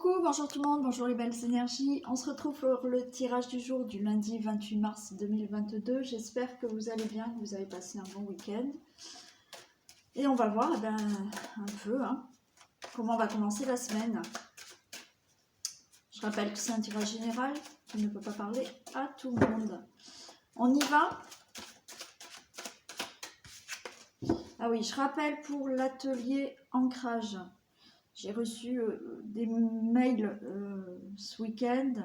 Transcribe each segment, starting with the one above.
Coucou, bonjour tout le monde, bonjour les belles énergies. On se retrouve pour le tirage du jour du lundi 28 mars 2022. J'espère que vous allez bien, que vous avez passé un bon week-end. Et on va voir un peu comment va commencer la semaine. Je rappelle que c'est un tirage général qui ne peut pas parler à tout le monde. On y va. Ah oui, je rappelle pour l'atelier ancrage. J'ai reçu des mails ce week-end.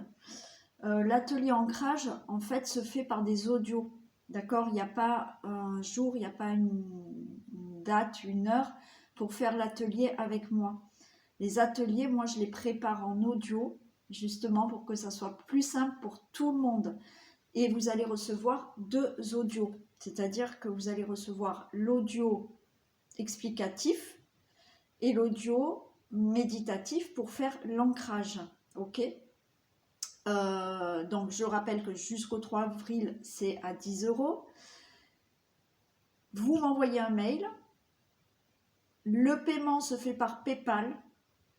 L'atelier ancrage, en fait, se fait par des audios. D'accord? Il n'y a pas un jour, il n'y a pas une date, une heure pour faire l'atelier avec moi. Les ateliers, moi, je les prépare en audio, justement pour que ça soit plus simple pour tout le monde. Et vous allez recevoir 2 audios. C'est-à-dire que vous allez recevoir l'audio explicatif et l'audio méditatif pour faire l'ancrage. Ok? Donc je rappelle que jusqu'au 3 avril c'est à 10 €. Vous m'envoyez un mail. Le paiement se fait par PayPal.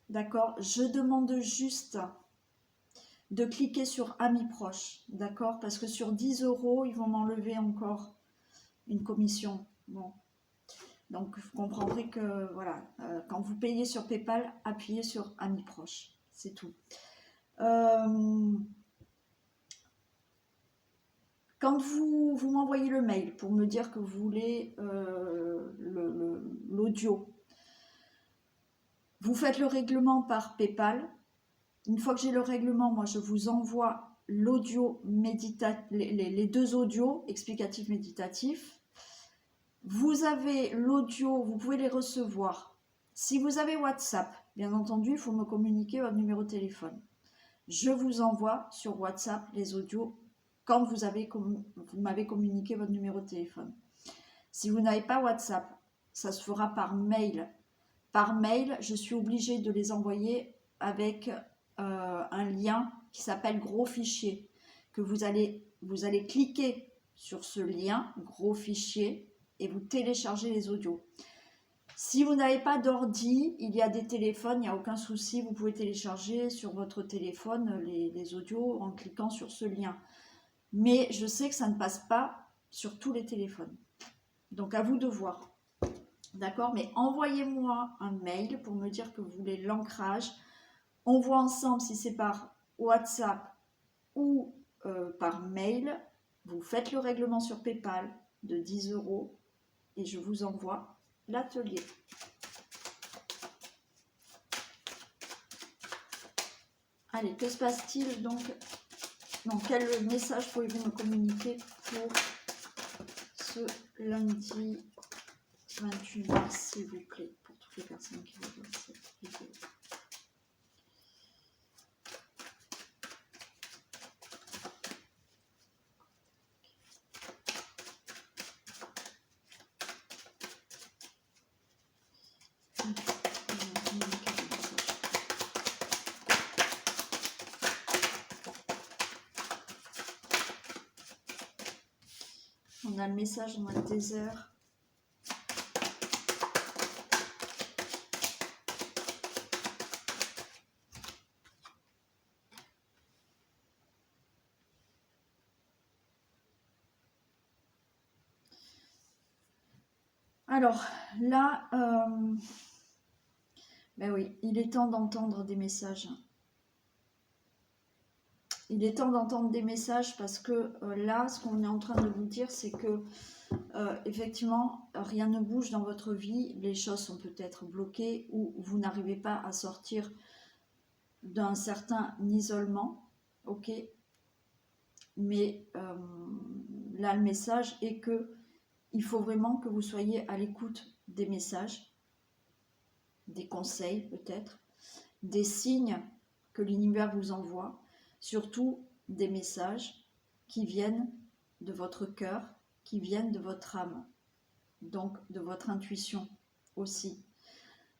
D'accord? Je demande juste de cliquer sur Amis proches. D'accord? Parce que sur 10 € ils vont m'enlever encore une commission. Bon. Donc vous comprendrez que voilà, quand vous payez sur PayPal, appuyez sur Amis proches. C'est tout. Quand vous m'envoyez le mail pour me dire que vous voulez l'audio, vous faites le règlement par PayPal. Une fois que j'ai le règlement, moi je vous envoie l'audio méditatif, les 2 audios explicatifs méditatifs. Vous avez l'audio, vous pouvez les recevoir. Si vous avez WhatsApp, bien entendu, il faut me communiquer votre numéro de téléphone. Je vous envoie sur WhatsApp les audios quand vous m'avez communiqué votre numéro de téléphone. Si vous n'avez pas WhatsApp, ça se fera par mail. Par mail, je suis obligée de les envoyer avec un lien qui s'appelle Gros Fichier, que vous allez cliquer sur ce lien, Gros Fichier, et vous téléchargez les audios. Si vous n'avez pas d'ordi, il y a des téléphones, il n'y a aucun souci, vous pouvez télécharger sur votre téléphone les audios en cliquant sur ce lien. Mais je sais que ça ne passe pas sur tous les téléphones. Donc à vous de voir. D'accord? Mais envoyez-moi un mail pour me dire que vous voulez l'ancrage. On voit ensemble si c'est par WhatsApp ou par mail. Vous faites le règlement sur PayPal de 10 € et je vous envoie l'atelier. Allez, que se passe-t-il donc? Donc, quel message pouvez-vous me communiquer pour ce lundi 28 mars, s'il vous plaît, pour toutes les personnes qui vont voir cette vidéo? On a le message dans le désert. Alors là, ben oui, il est temps d'entendre des messages. Il est temps d'entendre des messages parce que là, ce qu'on est en train de vous dire, c'est que effectivement, rien ne bouge dans votre vie. Les choses sont peut-être bloquées ou vous n'arrivez pas à sortir d'un certain isolement. Ok. Mais là, le message est que il faut vraiment que vous soyez à l'écoute des messages, des conseils peut-être, des signes que l'univers vous envoie, surtout des messages qui viennent de votre cœur, qui viennent de votre âme, donc de votre intuition aussi.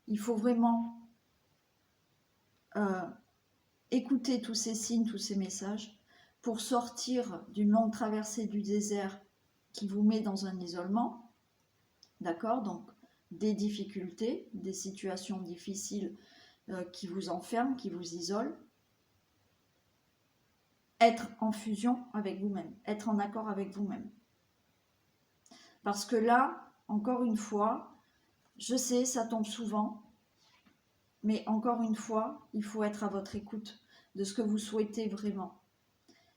Il faut vraiment écouter tous ces signes, tous ces messages, pour sortir d'une longue traversée du désert qui vous met dans un isolement, d'accord? Donc des difficultés, des situations difficiles qui vous enferme, qui vous isole. Être en fusion avec vous-même, être en accord avec vous-même. Parce que là, encore une fois, je sais, ça tombe souvent, mais encore une fois, il faut être à votre écoute de ce que vous souhaitez vraiment,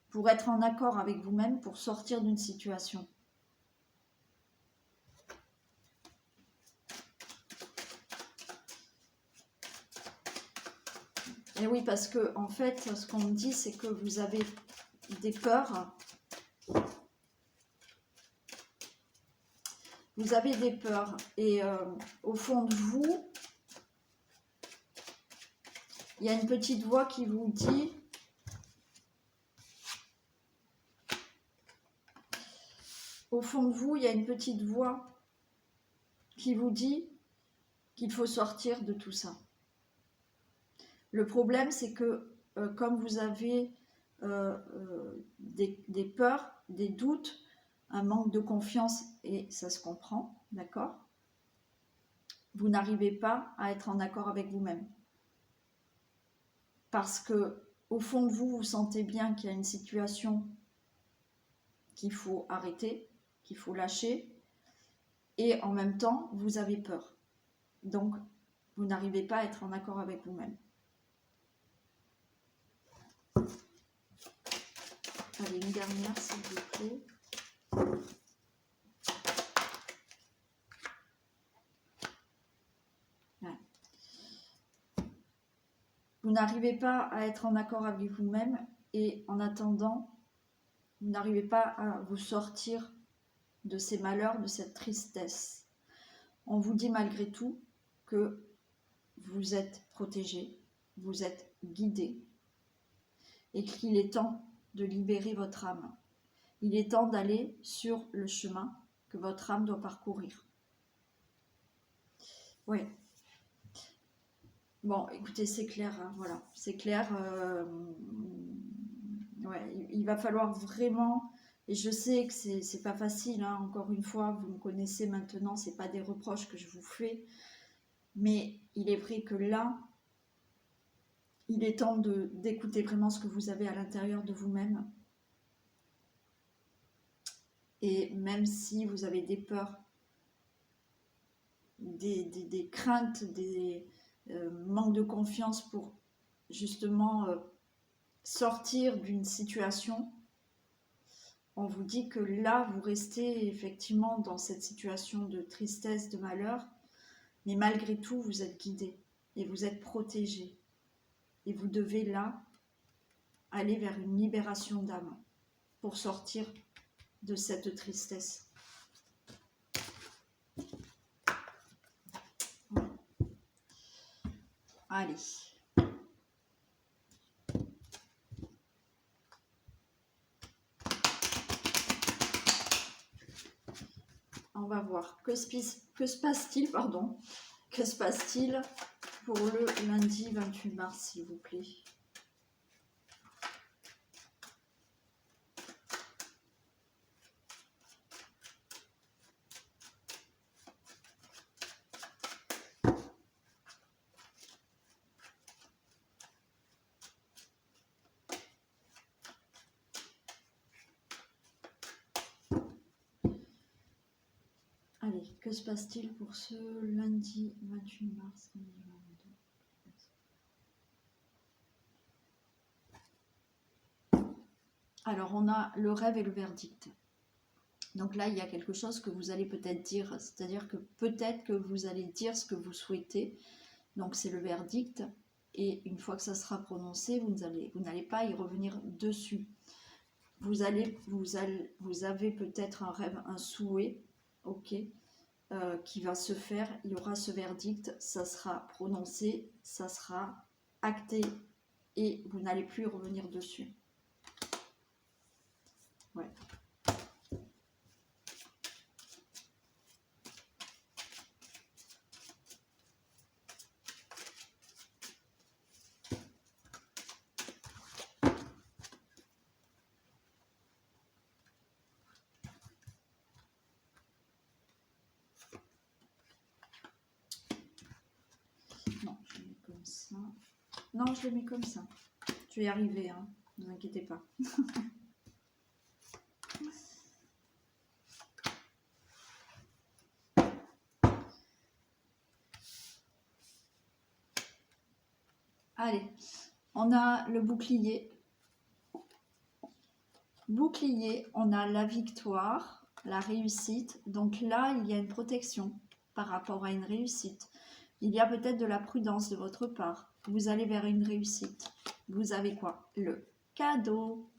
pour être en accord avec vous-même, pour sortir d'une situation. Et oui, parce que en fait, ce qu'on me dit, c'est que vous avez des peurs. Vous avez des peurs. Et au fond de vous, il y a une petite voix qui vous dit... Au fond de vous, il y a une petite voix qui vous dit qu'il faut sortir de tout ça. Le problème, c'est que comme vous avez des peurs, des doutes, un manque de confiance, et ça se comprend, d'accord? Vous n'arrivez pas à être en accord avec vous-même. Parce que au fond de vous, vous sentez bien qu'il y a une situation qu'il faut arrêter, qu'il faut lâcher, et en même temps, vous avez peur. Donc, vous n'arrivez pas à être en accord avec vous-même. Allez, une dernière, s'il vous plaît. Ouais. Vous n'arrivez pas à être en accord avec vous-même et en attendant, vous n'arrivez pas à vous sortir de ces malheurs, de cette tristesse. On vous dit malgré tout que vous êtes protégé, vous êtes guidé et qu'il est temps de libérer votre âme. Il est temps d'aller sur le chemin que votre âme doit parcourir. Oui. Bon, écoutez, c'est clair, hein, voilà, c'est clair. Ouais, il va falloir vraiment, et je sais que c'est pas facile, hein, encore une fois, vous me connaissez maintenant, c'est pas des reproches que je vous fais, mais il est vrai que là, il est temps d'écouter vraiment ce que vous avez à l'intérieur de vous-même. Et même si vous avez des peurs, des craintes, des manques de confiance pour justement sortir d'une situation, on vous dit que là, vous restez effectivement dans cette situation de tristesse, de malheur, mais malgré tout, vous êtes guidé et vous êtes protégé. Et vous devez là aller vers une libération d'âme pour sortir de cette tristesse. Voilà. Allez. On va voir que se passe-t-il, pardon, que se passe-t-il pour le lundi 28 mars, s'il vous plaît. Allez, que se passe-t-il pour ce lundi 28 mars 2022? Alors, on a le rêve et le verdict. Donc là, il y a quelque chose que vous allez peut-être dire, c'est-à-dire que peut-être que vous allez dire ce que vous souhaitez. Donc c'est le verdict. Et une fois que ça sera prononcé, vous n'allez pas y revenir dessus. Vous avez peut-être un rêve, un souhait, ok, qui va se faire. Il y aura ce verdict, ça sera prononcé, ça sera acté et vous n'allez plus y revenir dessus. Ouais. Non, je mets comme ça. Non, je le mets comme ça. Je vais y arriver, hein. Ne vous inquiétez pas. Allez, on a le bouclier. Bouclier, on a la victoire, la réussite. Donc là, il y a une protection par rapport à une réussite. Il y a peut-être de la prudence de votre part. Vous allez vers une réussite. Vous avez quoi? Le cadeau.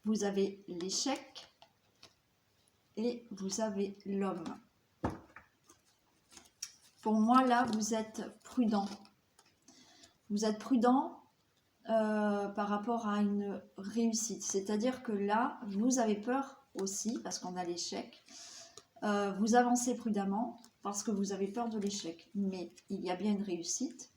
Vous avez l'échec. Et vous avez l'homme. Pour moi, là, vous êtes prudent. Vous êtes prudent par rapport à une réussite. C'est-à-dire que là, vous avez peur aussi, parce qu'on a l'échec. Vous avancez prudemment parce que vous avez peur de l'échec. Mais il y a bien une réussite,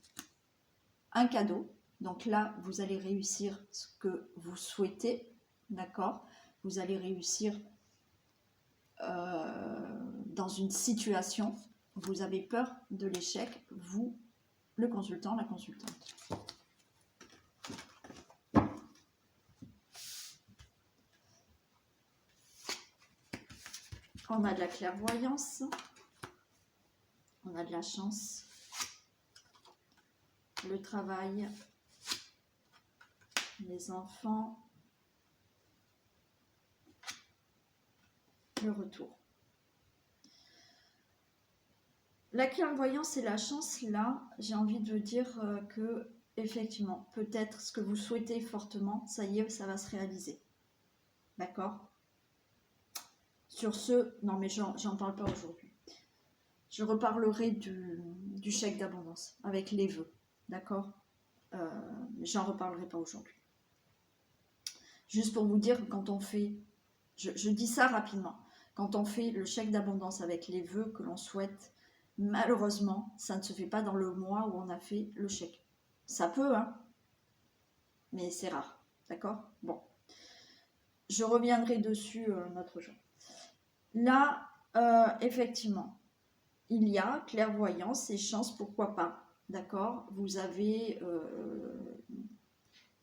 un cadeau. Donc là, vous allez réussir ce que vous souhaitez, d'accord? Vous allez réussir dans une situation. Vous avez peur de l'échec, vous, le consultant, la consultante. On a de la clairvoyance, on a de la chance, le travail, les enfants, le retour. La clairvoyance et la chance, là, j'ai envie de dire que, effectivement, peut-être ce que vous souhaitez fortement, ça y est, ça va se réaliser. D'accord? Sur ce, non mais j'en parle pas aujourd'hui. Je reparlerai du chèque d'abondance avec les vœux. D'accord? J'en reparlerai pas aujourd'hui. Juste pour vous dire que quand on fait, je dis ça rapidement, quand on fait le chèque d'abondance avec les vœux que l'on souhaite, malheureusement, ça ne se fait pas dans le mois où on a fait le chèque. Ça peut, hein, mais c'est rare. D'accord? Bon. Je reviendrai dessus un autre jour. Là, effectivement, il y a clairvoyance et chance, pourquoi pas. D'accord? Vous avez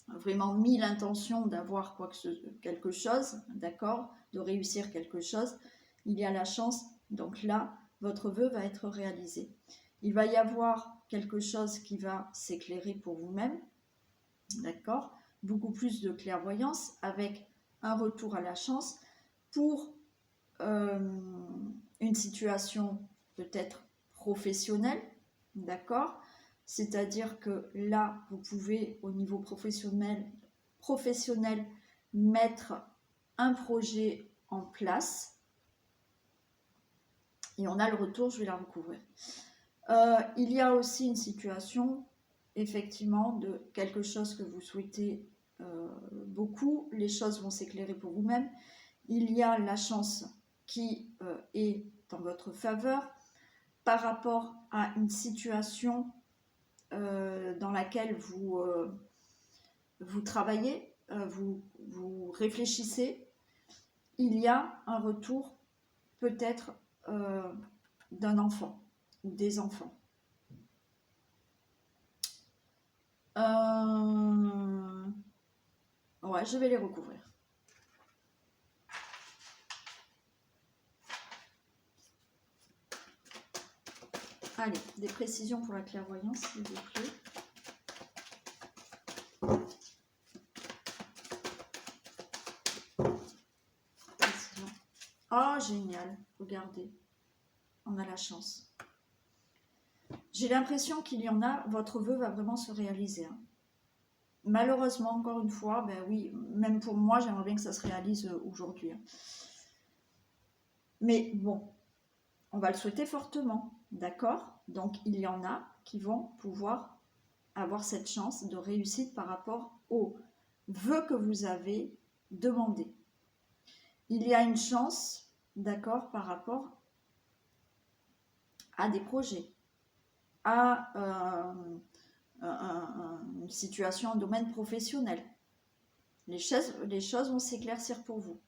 vraiment mis l'intention d'avoir quelque chose, d'accord? De réussir quelque chose. Il y a la chance, donc là, votre vœu va être réalisé. Il va y avoir quelque chose qui va s'éclairer pour vous-même, d'accord? Beaucoup plus de clairvoyance avec un retour à la chance pour une situation peut-être professionnelle, d'accord? C'est-à-dire que là, vous pouvez au niveau professionnel mettre un projet en place et on a le retour, je vais la recouvrir. Il y a aussi une situation effectivement de quelque chose que vous souhaitez beaucoup, les choses vont s'éclairer pour vous-même. Il y a la chance qui est en votre faveur par rapport à une situation dans laquelle vous travaillez, vous réfléchissez. Il y a un retour peut-être d'un enfant ou des enfants. Ouais, je vais les recouvrir. Allez, des précisions pour la clairvoyance, s'il vous plaît. Précision. Oh, génial. Regardez. On a la chance. J'ai l'impression qu'il y en a, votre vœu va vraiment se réaliser. Hein. Malheureusement, encore une fois, ben oui, même pour moi, j'aimerais bien que ça se réalise aujourd'hui. Hein. Mais bon, on va le souhaiter fortement. D'accord? Donc, il y en a qui vont pouvoir avoir cette chance de réussite par rapport aux vœux que vous avez demandés. Il y a une chance, d'accord, par rapport à des projets, à une situation, un domaine professionnel. Les choses vont s'éclaircir pour vous.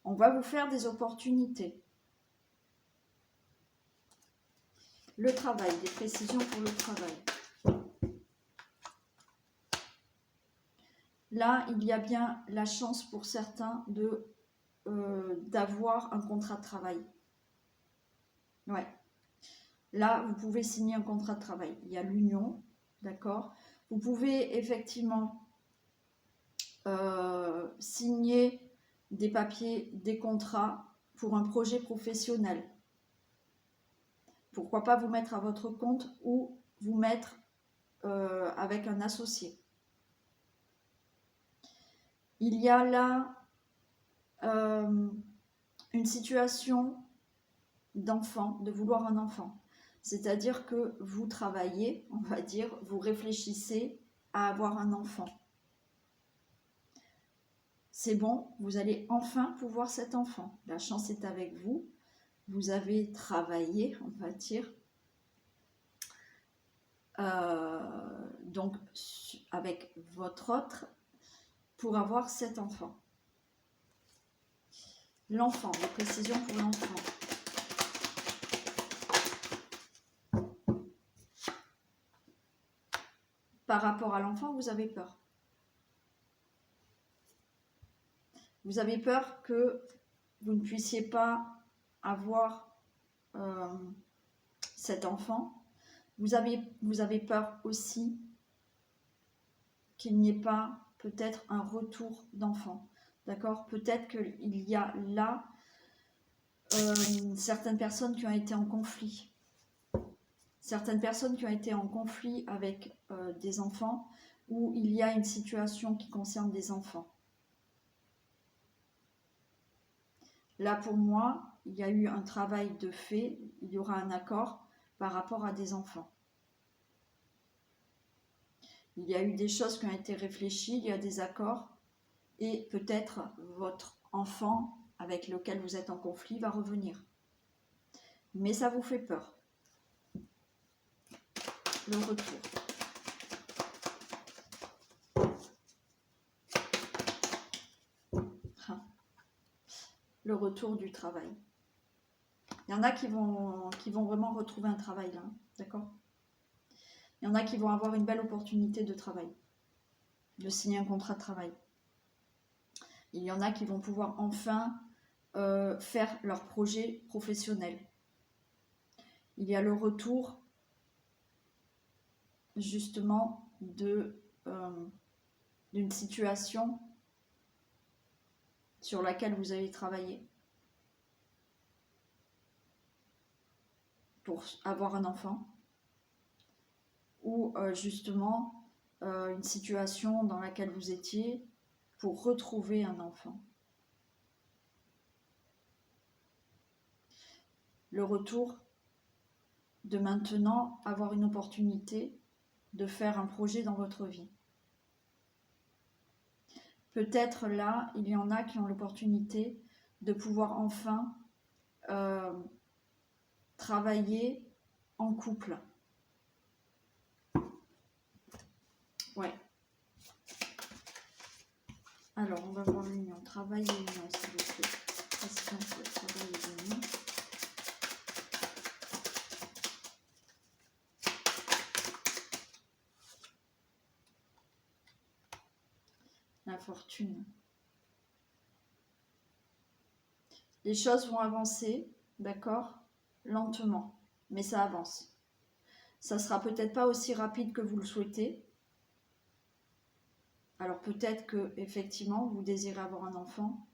On va vous faire des opportunités. Le travail, des précisions pour le travail. Là, il y a bien la chance pour certains d'avoir un contrat de travail. Ouais. Là, vous pouvez signer un contrat de travail. Il y a l'union, d'accord? Vous pouvez effectivement signer des papiers, des contrats pour un projet professionnel. Pourquoi pas vous mettre à votre compte ou vous mettre avec un associé. Il y a là une situation d'enfant, de vouloir un enfant. C'est-à-dire que vous travaillez, on va dire, vous réfléchissez à avoir un enfant. C'est bon, vous allez enfin pouvoir cet enfant. La chance est avec vous. Vous avez travaillé, on va dire, donc avec votre autre pour avoir cet enfant. L'enfant, des précisions pour l'enfant. Par rapport à l'enfant, vous avez peur. Vous avez peur que vous ne puissiez pas avoir cet enfant. Vous avez peur aussi qu'il n'y ait pas peut-être un retour d'enfant. D'accord? Peut-être qu'il y a là certaines personnes qui ont été en conflit. Certaines personnes qui ont été en conflit avec des enfants où il y a une situation qui concerne des enfants. Là, pour moi, il y a eu un travail de fait, il y aura un accord par rapport à des enfants. Il y a eu des choses qui ont été réfléchies, il y a des accords, et peut-être votre enfant avec lequel vous êtes en conflit va revenir. Mais ça vous fait peur. Le retour. Le retour du travail. Il y en a qui vont vraiment retrouver un travail là, d'accord? Il y en a qui vont avoir une belle opportunité de travail, de signer un contrat de travail. Il y en a qui vont pouvoir enfin faire leur projet professionnel. Il y a le retour justement d'une situation sur laquelle vous avez travaillé pour avoir un enfant, ou justement une situation dans laquelle vous étiez pour retrouver un enfant. Le retour de maintenant avoir une opportunité de faire un projet dans votre vie. Peut-être là, il y en a qui ont l'opportunité de pouvoir enfin travailler en couple. Ouais. Alors, on va voir l'union. Travail et union, s'il vous plaît. Patience, travail et union. La fortune. Les choses vont avancer, d'accord, lentement, mais ça avance. Ça sera peut-être pas aussi rapide que vous le souhaitez. Alors peut-être que effectivement vous désirez avoir un enfant.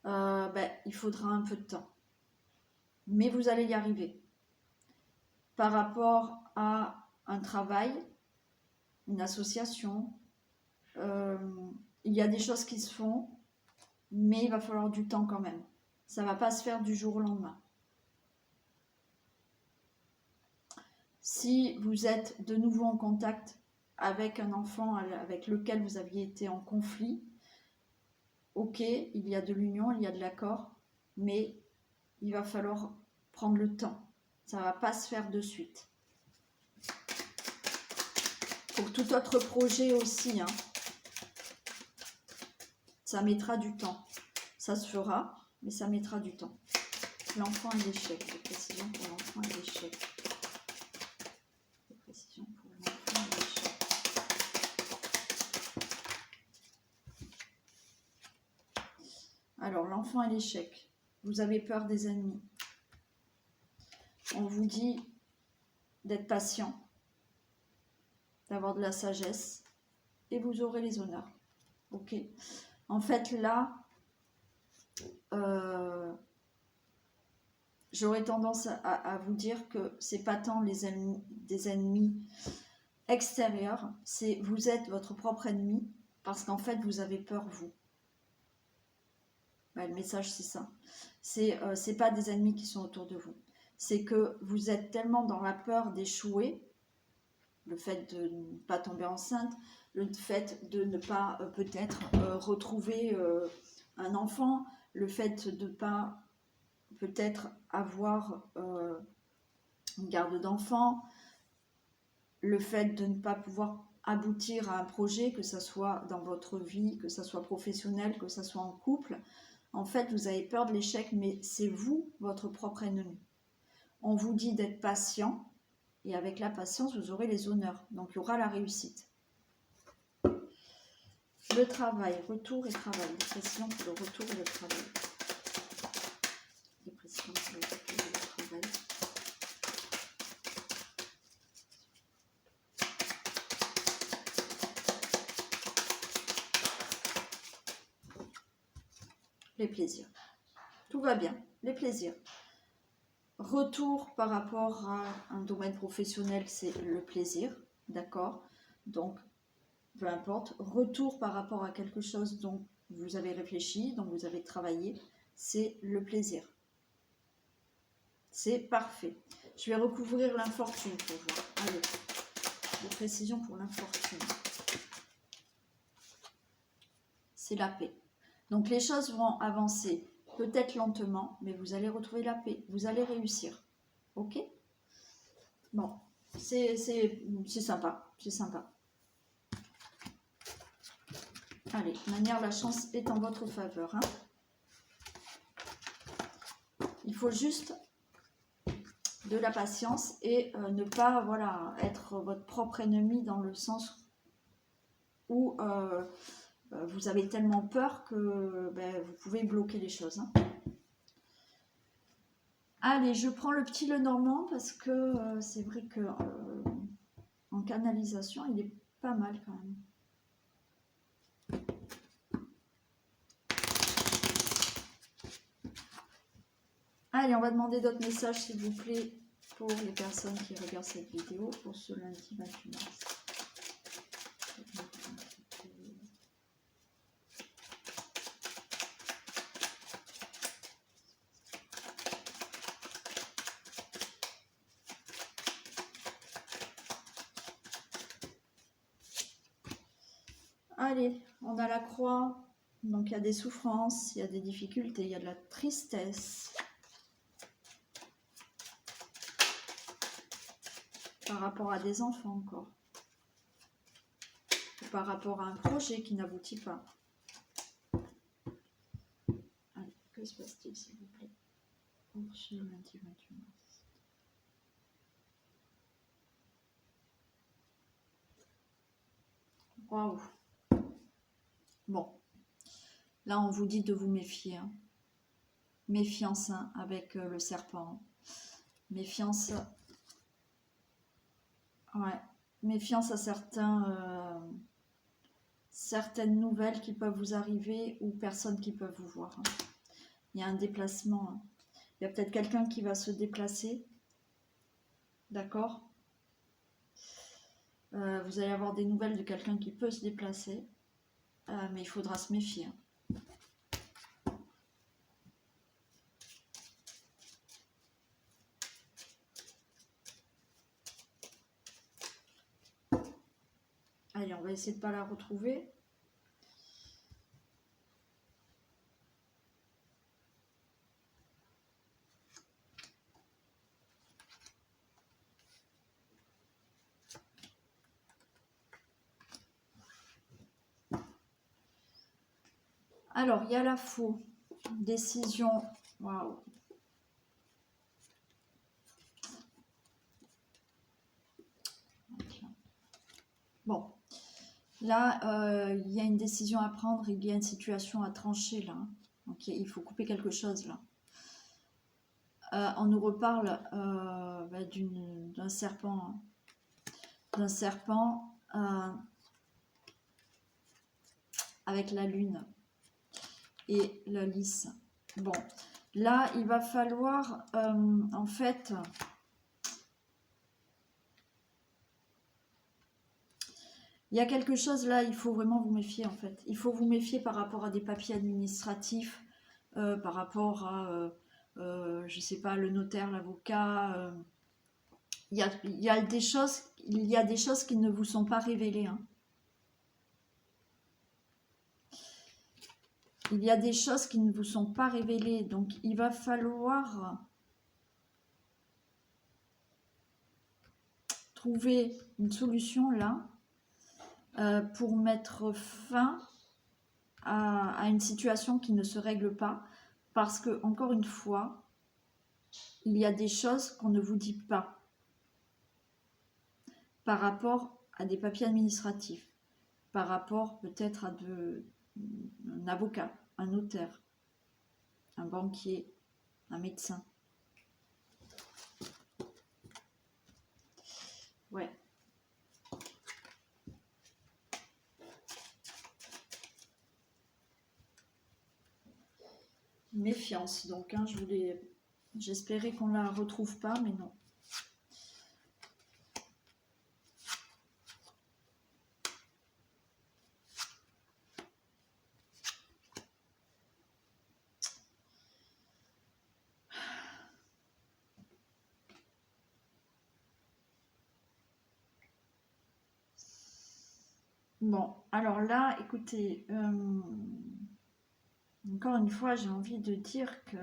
Il faudra un peu de temps, mais vous allez y arriver. Par rapport à un travail, une association, il y a des choses qui se font, mais il va falloir du temps quand même. Ça ne va pas se faire du jour au lendemain. Si vous êtes de nouveau en contact avec un enfant avec lequel vous aviez été en conflit, ok, il y a de l'union, il y a de l'accord, mais il va falloir prendre le temps. Ça ne va pas se faire de suite. Pour tout autre projet aussi, hein, ça mettra du temps. Ça se fera, mais ça mettra du temps. L'enfant et l'échec. Des précisions pour l'enfant et l'échec. Des précisions pour l'enfant et l'échec. Alors, l'enfant et l'échec. Vous avez peur des ennemis. On vous dit d'être patient, d'avoir de la sagesse, et vous aurez les honneurs. Ok. En fait, là, j'aurais tendance à vous dire que c'est pas tant les ennemis, des ennemis extérieurs, c'est vous êtes votre propre ennemi parce qu'en fait vous avez peur vous. Ben, le message c'est ça. C'est pas des ennemis qui sont autour de vous. C'est que vous êtes tellement dans la peur d'échouer, le fait de ne pas tomber enceinte, le fait de ne pas peut-être retrouver un enfant, le fait de ne pas peut-être avoir une garde d'enfant, le fait de ne pas pouvoir aboutir à un projet, que ce soit dans votre vie, que ce soit professionnel, que ce soit en couple. En fait, vous avez peur de l'échec, mais c'est vous, votre propre ennemi. On vous dit d'être patient, et avec la patience, vous aurez les honneurs. Donc, il y aura la réussite. Le travail, retour et travail. Les précisions pour le retour et le travail. Les précisions pour le retour et le travail. Les plaisirs. Tout va bien. Les plaisirs. Retour par rapport à un domaine professionnel, c'est le plaisir. D'accord? Donc, peu importe. Retour par rapport à quelque chose dont vous avez réfléchi, dont vous avez travaillé, c'est le plaisir. C'est parfait. Je vais recouvrir l'infortune pour voir. Allez, des précisions pour l'infortune. C'est la paix. Donc les choses vont avancer peut-être lentement, mais vous allez retrouver la paix. Vous allez réussir. Ok? Bon, c'est sympa. C'est sympa. Allez, de manière, la chance est en votre faveur. Hein. Il faut juste de la patience et ne pas voilà, être votre propre ennemi dans le sens où vous avez tellement peur que vous pouvez bloquer les choses. Hein. Allez, je prends le petit Lenormand parce que c'est vrai que en canalisation, il est pas mal quand même. Allez, on va demander d'autres messages, s'il vous plaît, pour les personnes qui regardent cette vidéo pour ce lundi 28 mars. Allez, on a la croix, donc il y a des souffrances, il y a des difficultés, il y a de la tristesse. Par rapport à des enfants encore. Ou par rapport à un projet qui n'aboutit pas. Allez, que se passe-t-il s'il vous plaît pour ce lundi 28 mars. Waouh. Bon. Là, on vous dit de vous méfier. Hein. Méfiance hein, avec le serpent. Méfiance. Ouais. Méfiance à certaines nouvelles qui peuvent vous arriver ou personnes qui peuvent vous voir. Hein. Il y a un déplacement. Hein. Il y a peut-être quelqu'un qui va se déplacer. D'accord? Vous allez avoir des nouvelles de quelqu'un qui peut se déplacer. Mais il faudra se méfier. Hein. Allez, on va essayer de ne pas la retrouver. Alors, il y a la faux. Décision. Waouh. Bon. Là, il y a une décision à prendre, il y a une situation à trancher là. Ok, il faut couper quelque chose là. On nous reparle d'un serpent. Avec la lune et la lys. Bon, là, il va falloir, en fait, il y a quelque chose là, il faut vraiment vous méfier, en fait. Il faut vous méfier par rapport à des papiers administratifs, par rapport à, je sais pas, le notaire, l'avocat. Il y a des choses qui ne vous sont pas révélées, hein. Il y a des choses qui ne vous sont pas révélées, donc il va falloir trouver une solution là pour mettre fin à une situation qui ne se règle pas, parce que, encore une fois, il y a des choses qu'on ne vous dit pas par rapport à des papiers administratifs, par rapport peut-être à un avocat, un notaire, un banquier, un médecin. Ouais. Méfiance, donc, hein, j'espérais qu'on la retrouve pas, mais non. Bon, alors là, écoutez, encore une fois, j'ai envie de dire que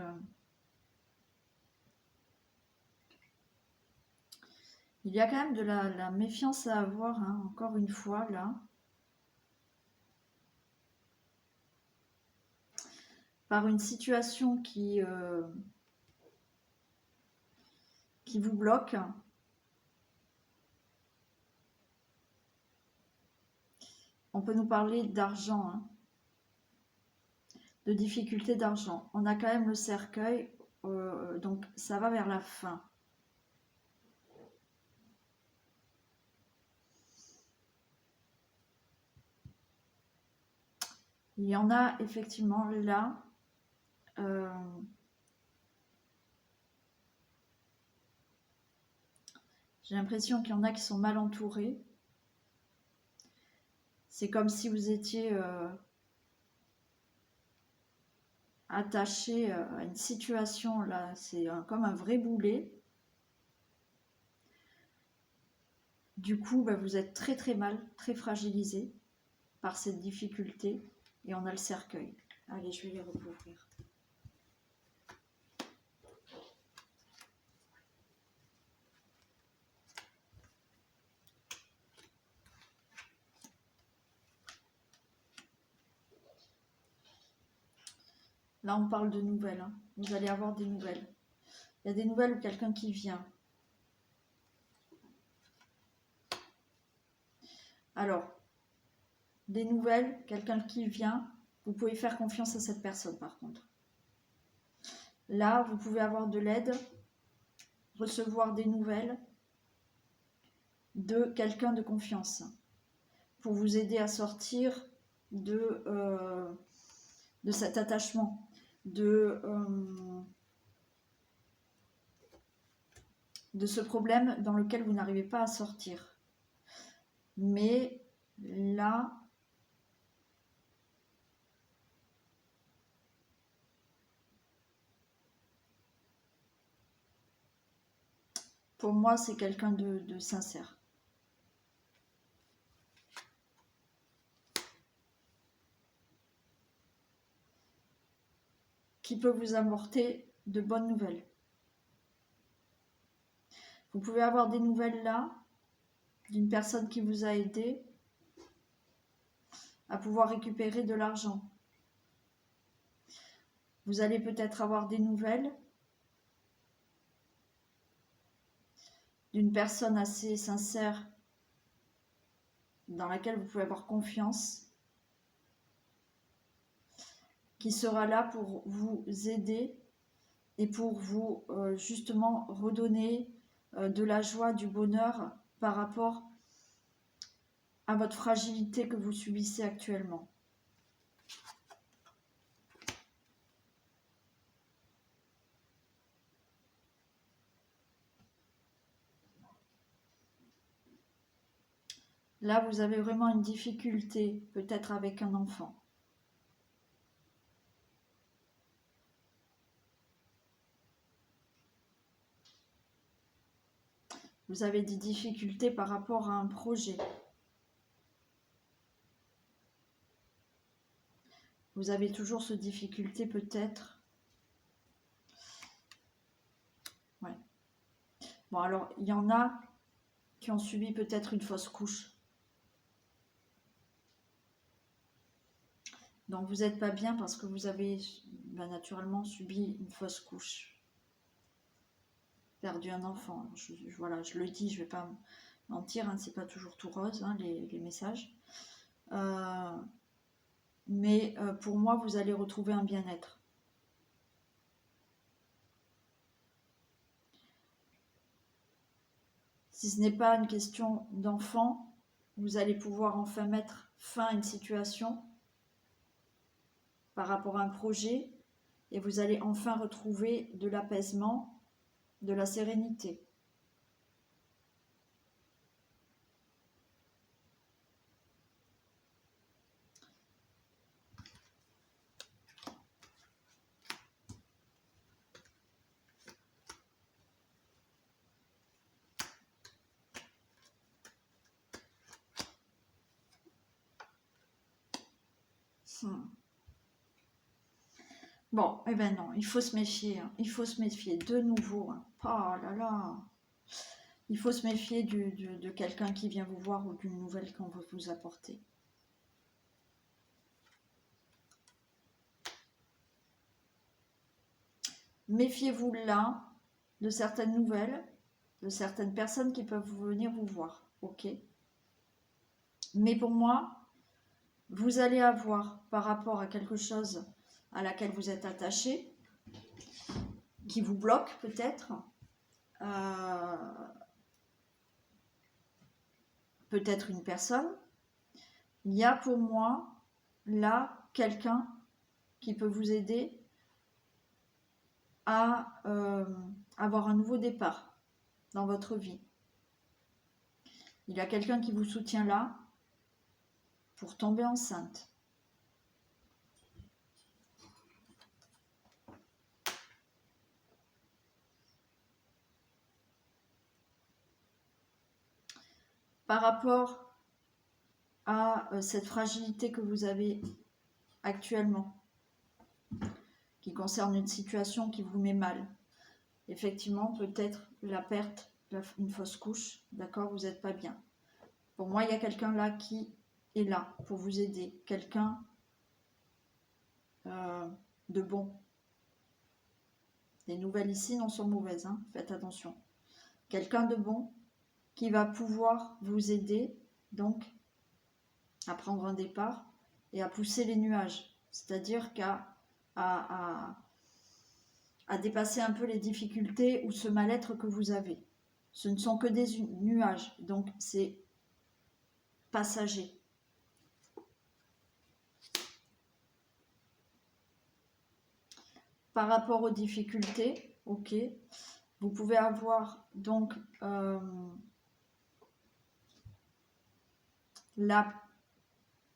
il y a quand même de la méfiance à avoir, hein, encore une fois, là. Par une situation qui vous bloque. On peut nous parler d'argent, hein, de difficultés d'argent. On a quand même le cercueil, donc ça va vers la fin. Il y en a effectivement là. J'ai l'impression qu'il y en a qui sont mal entourés. C'est comme si vous étiez attaché à une situation là. C'est comme un vrai boulet. Du coup, vous êtes très très mal, très fragilisé par cette difficulté. Et on a le cercueil. Allez, je vais les recouvrir. Là, on parle de nouvelles, hein. Vous allez avoir des nouvelles. Il y a des nouvelles ou quelqu'un qui vient. Alors, des nouvelles, quelqu'un qui vient, vous pouvez faire confiance à cette personne par contre. Là, vous pouvez avoir de l'aide, recevoir des nouvelles de quelqu'un de confiance pour vous aider à sortir de cet attachement, de ce problème dans lequel vous n'arrivez pas à sortir. Mais là, pour moi, c'est quelqu'un de sincère. Qui peut vous apporter de bonnes nouvelles. Vous pouvez avoir des nouvelles là, d'une personne qui vous a aidé à pouvoir récupérer de l'argent. Vous allez peut-être avoir des nouvelles d'une personne assez sincère dans laquelle vous pouvez avoir confiance. qui sera là pour vous aider et pour vous justement redonner de la joie, du bonheur par rapport à votre fragilité que vous subissez actuellement. Là, vous avez vraiment une difficulté, peut-être avec un enfant. Vous avez des difficultés par rapport à un projet. Vous avez toujours cette difficulté peut-être. Ouais. Bon, alors, il y en a qui ont subi peut-être une fausse couche. Donc, vous n'êtes pas bien parce que vous avez naturellement subi une fausse couche. Perdu un enfant. Voilà, je le dis, je ne vais pas mentir, hein, c'est pas toujours tout rose, hein, les messages. Mais pour moi, vous allez retrouver un bien-être. Si ce n'est pas une question d'enfant, vous allez pouvoir enfin mettre fin à une situation par rapport à un projet et vous allez enfin retrouver de l'apaisement, de la sérénité. Bon, eh ben non, il faut se méfier, hein. Il faut se méfier de nouveau. Hein. Oh là là, il faut se méfier de quelqu'un qui vient vous voir ou d'une nouvelle qu'on veut vous apporter. Méfiez-vous là de certaines nouvelles, de certaines personnes qui peuvent venir vous voir, ok? Mais pour moi, vous allez avoir par rapport à quelque chose à laquelle vous êtes attaché, qui vous bloque peut-être, peut-être une personne, il y a pour moi là quelqu'un qui peut vous aider à avoir un nouveau départ dans votre vie. Il y a quelqu'un qui vous soutient là pour tomber enceinte. Par rapport à cette fragilité que vous avez actuellement, qui concerne une situation qui vous met mal, effectivement, peut-être la perte, une fausse couche, d'accord, vous n'êtes pas bien. Pour moi, il y a quelqu'un là qui est là pour vous aider, quelqu'un de bon. Les nouvelles ici non sont mauvaises, hein, faites attention. Quelqu'un de bon qui va pouvoir vous aider, donc, à prendre un départ et à pousser les nuages, c'est-à-dire à dépasser un peu les difficultés ou ce mal-être que vous avez. Ce ne sont que des nuages, donc c'est passager. Par rapport aux difficultés, ok, vous pouvez avoir donc là,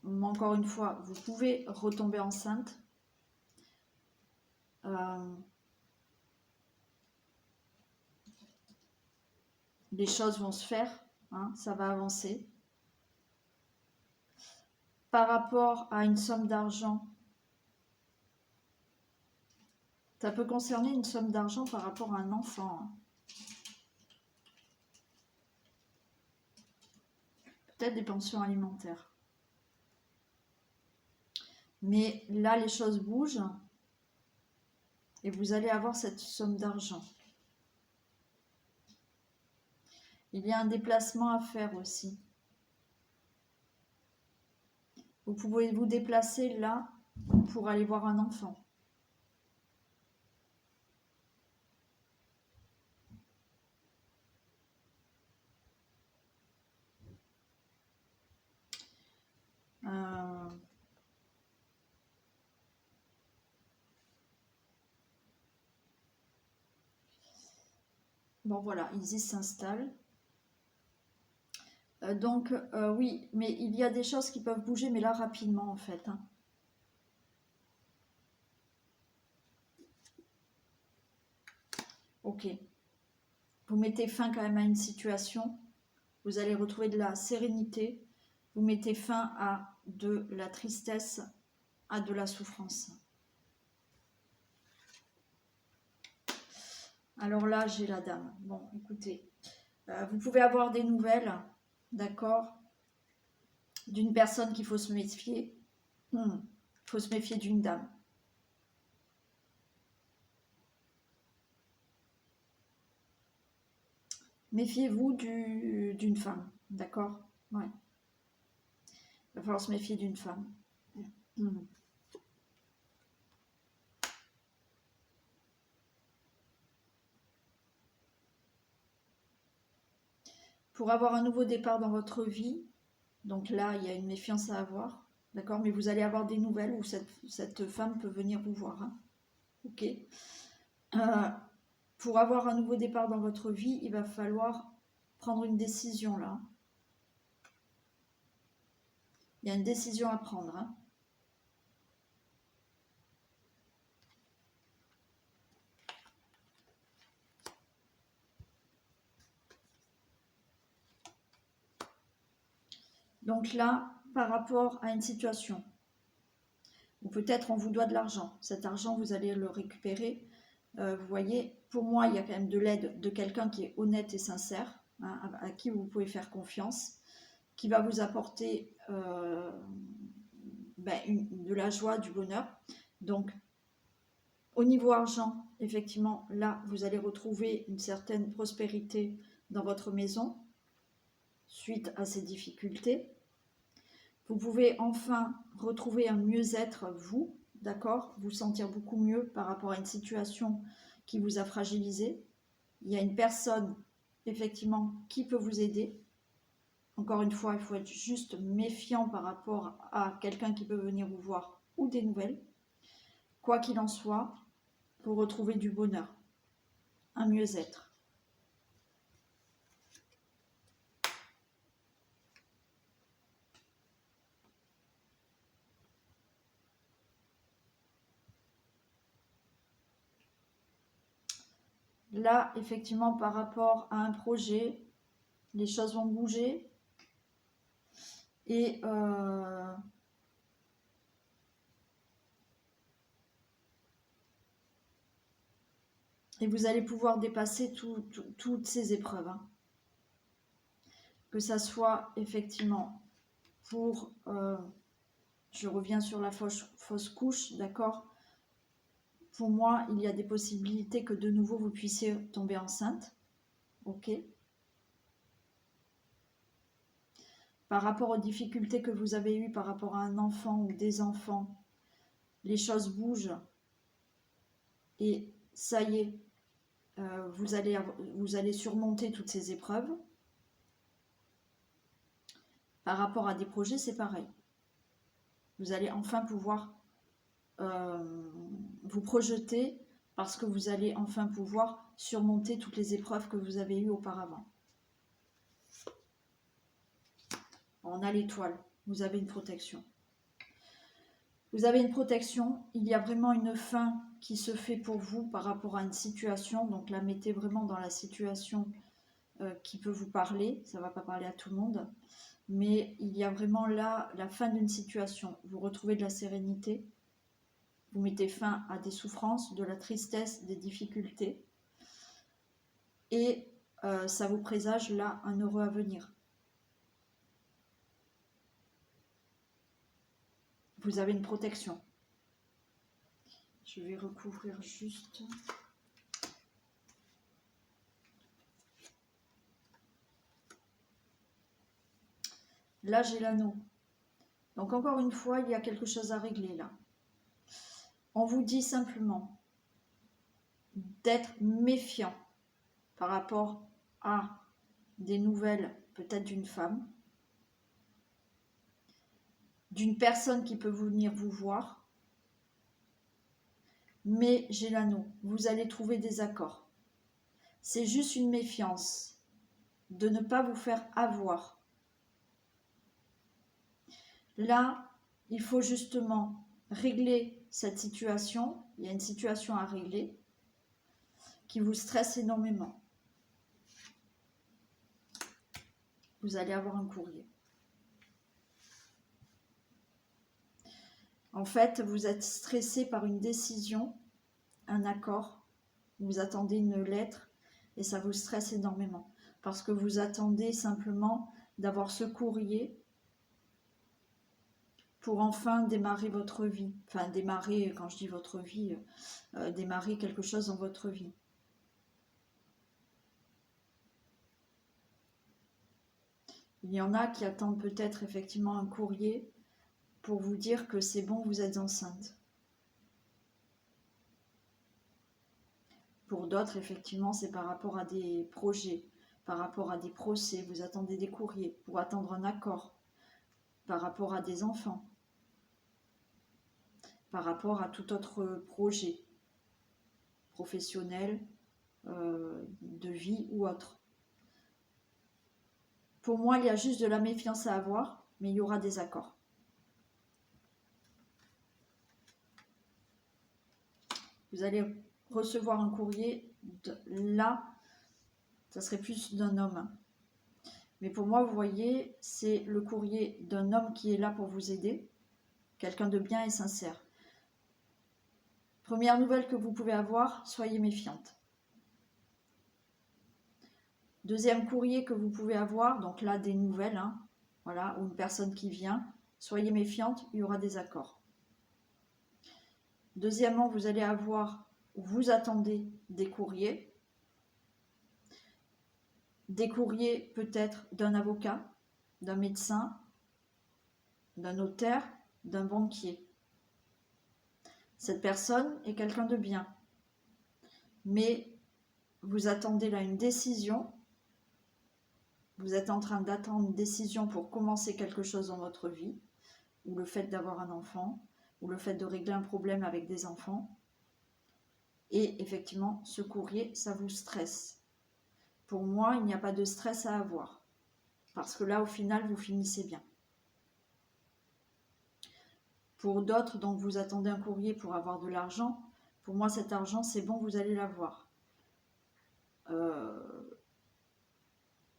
encore une fois, vous pouvez retomber enceinte. Les choses vont se faire, hein, ça va avancer. Par rapport à une somme d'argent, ça peut concerner une somme d'argent par rapport à un enfant. Hein. Peut-être des pensions alimentaires. Mais là, les choses bougent et vous allez avoir cette somme d'argent. Il y a un déplacement à faire aussi. Vous pouvez vous déplacer là pour aller voir un enfant. Bon voilà, Isis s'installe. Donc oui, mais il y a des choses qui peuvent bouger, mais là rapidement en fait. Hein. Ok. Vous mettez fin quand même à une situation. Vous allez retrouver de la sérénité. Vous mettez fin à de la tristesse, à de la souffrance. Alors là, j'ai la dame. Bon, écoutez, vous pouvez avoir des nouvelles, d'accord, d'une personne qu'il faut se méfier. Il faut se méfier d'une dame. Méfiez-vous d'une femme, d'accord? Ouais. Il va falloir se méfier d'une femme. Pour avoir un nouveau départ dans votre vie, donc là, il y a une méfiance à avoir, d'accord? Mais vous allez avoir des nouvelles où cette femme peut venir vous voir, hein, ok? Pour avoir un nouveau départ dans votre vie, il va falloir prendre une décision là. Il y a une décision à prendre, hein. Donc là, par rapport à une situation, ou peut-être on vous doit de l'argent. Cet argent, vous allez le récupérer. Vous voyez, pour moi, il y a quand même de l'aide de quelqu'un qui est honnête et sincère, hein, à qui vous pouvez faire confiance, qui va vous apporter de la joie, du bonheur. Donc, au niveau argent, effectivement, là, vous allez retrouver une certaine prospérité dans votre maison suite à ces difficultés. Vous pouvez enfin retrouver un mieux-être, vous, d'accord? Vous sentir beaucoup mieux par rapport à une situation qui vous a fragilisé. Il y a une personne, effectivement, qui peut vous aider. Encore une fois, il faut être juste méfiant par rapport à quelqu'un qui peut venir vous voir ou des nouvelles. Quoi qu'il en soit, pour retrouver du bonheur, un mieux-être. Là, effectivement, par rapport à un projet, les choses vont bouger. Et vous allez pouvoir dépasser toutes ces épreuves. Hein. Que ça soit effectivement pour... je reviens sur la fausse couche, d'accord? Pour moi, il y a des possibilités que de nouveau vous puissiez tomber enceinte. Ok? Par rapport aux difficultés que vous avez eues par rapport à un enfant ou des enfants, les choses bougent. Et ça y est, vous allez surmonter toutes ces épreuves. Par rapport à des projets, c'est pareil. Vous allez enfin pouvoir vous projeter parce que vous allez enfin pouvoir surmonter toutes les épreuves que vous avez eues auparavant. On a l'étoile, vous avez une protection. Vous avez une protection, il y a vraiment une fin qui se fait pour vous par rapport à une situation, donc la mettez vraiment dans la situation qui peut vous parler, ça ne va pas parler à tout le monde, mais il y a vraiment là la fin d'une situation, vous retrouvez de la sérénité, vous mettez fin à des souffrances, de la tristesse, des difficultés, et ça vous présage là un heureux avenir. Vous avez une protection. Je vais recouvrir juste. Là, j'ai l'anneau. Donc encore une fois, il y a quelque chose à régler là. On vous dit simplement d'être méfiant par rapport à des nouvelles, peut-être d'une femme, d'une personne qui peut venir vous voir. Mais j'ai l'anneau, vous allez trouver des accords. C'est juste une méfiance de ne pas vous faire avoir. Là, il faut justement régler cette situation. Il y a une situation à régler qui vous stresse énormément. Vous allez avoir un courrier. En fait, vous êtes stressé par une décision, un accord. Vous attendez une lettre et ça vous stresse énormément. Parce que vous attendez simplement d'avoir ce courrier pour enfin démarrer votre vie. Enfin, démarrer, quand je dis votre vie, démarrer quelque chose dans votre vie. Il y en a qui attendent peut-être effectivement un courrier pour vous dire que c'est bon, vous êtes enceinte. Pour d'autres, effectivement, c'est par rapport à des projets, par rapport à des procès. Vous attendez des courriers pour attendre un accord, par rapport à des enfants, par rapport à tout autre projet professionnel, de vie ou autre. Pour moi, il y a juste de la méfiance à avoir, mais il y aura des accords. Vous allez recevoir un courrier, là, ça serait plus d'un homme. Mais pour moi, vous voyez, c'est le courrier d'un homme qui est là pour vous aider, quelqu'un de bien et sincère. Première nouvelle que vous pouvez avoir, soyez méfiante. Deuxième courrier que vous pouvez avoir, donc là des nouvelles, voilà, ou une personne qui vient, soyez méfiante, il y aura des accords. Deuxièmement, vous allez avoir, vous attendez des courriers peut-être d'un avocat, d'un médecin, d'un notaire, d'un banquier. Cette personne est quelqu'un de bien, mais vous attendez là une décision, vous êtes en train d'attendre une décision pour commencer quelque chose dans votre vie, ou le fait d'avoir un enfant, ou le fait de régler un problème avec des enfants. Et effectivement, ce courrier, ça vous stresse. Pour moi, il n'y a pas de stress à avoir, parce que là, au final, vous finissez bien. Pour d'autres, donc vous attendez un courrier pour avoir de l'argent, pour moi, cet argent, c'est bon, vous allez l'avoir.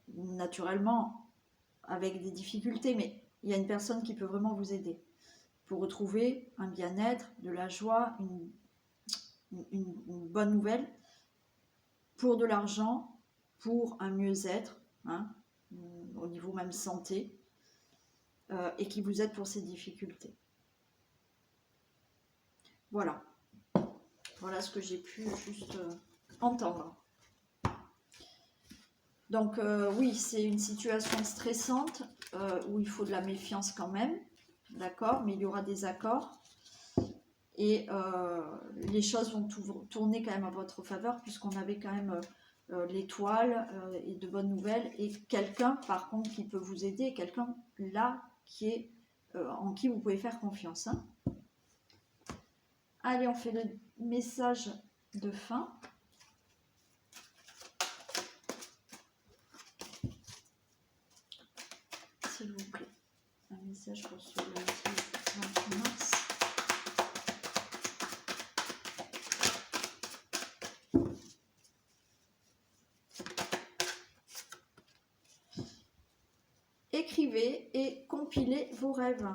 Naturellement, avec des difficultés, mais il y a une personne qui peut vraiment vous aider pour retrouver un bien-être, de la joie, une bonne nouvelle, pour de l'argent, pour un mieux-être, au niveau même santé, et qui vous aide pour ces difficultés. Voilà. Voilà ce que j'ai pu juste entendre. Donc oui, c'est une situation stressante où il faut de la méfiance quand même, d'accord, mais il y aura des accords et les choses vont tourner quand même à votre faveur puisqu'on avait quand même l'étoile et de bonnes nouvelles et quelqu'un par contre qui peut vous aider, quelqu'un là qui est en qui vous pouvez faire confiance. Allez, on fait le message de fin. S'il vous plaît, un message pour ce lundi 28 mars. Écrivez et compilez vos rêves.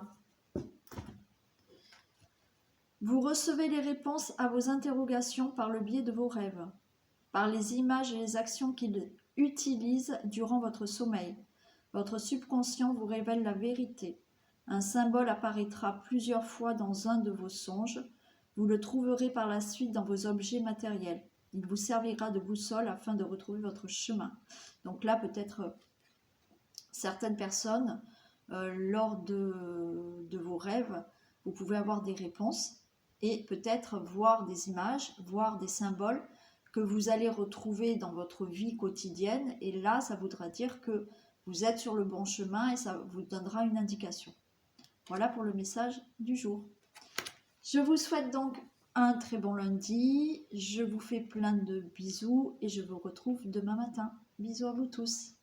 Vous recevez les réponses à vos interrogations par le biais de vos rêves, par les images et les actions qu'ils utilisent durant votre sommeil. Votre subconscient vous révèle la vérité. Un symbole apparaîtra plusieurs fois dans un de vos songes. Vous le trouverez par la suite dans vos objets matériels. Il vous servira de boussole afin de retrouver votre chemin. Donc là, peut-être certaines personnes, lors de vos rêves, vous pouvez avoir des réponses et peut-être voir des images, voir des symboles que vous allez retrouver dans votre vie quotidienne. Et là, ça voudra dire que vous êtes sur le bon chemin et ça vous donnera une indication. Voilà pour le message du jour. Je vous souhaite donc un très bon lundi. Je vous fais plein de bisous et je vous retrouve demain matin. Bisous à vous tous.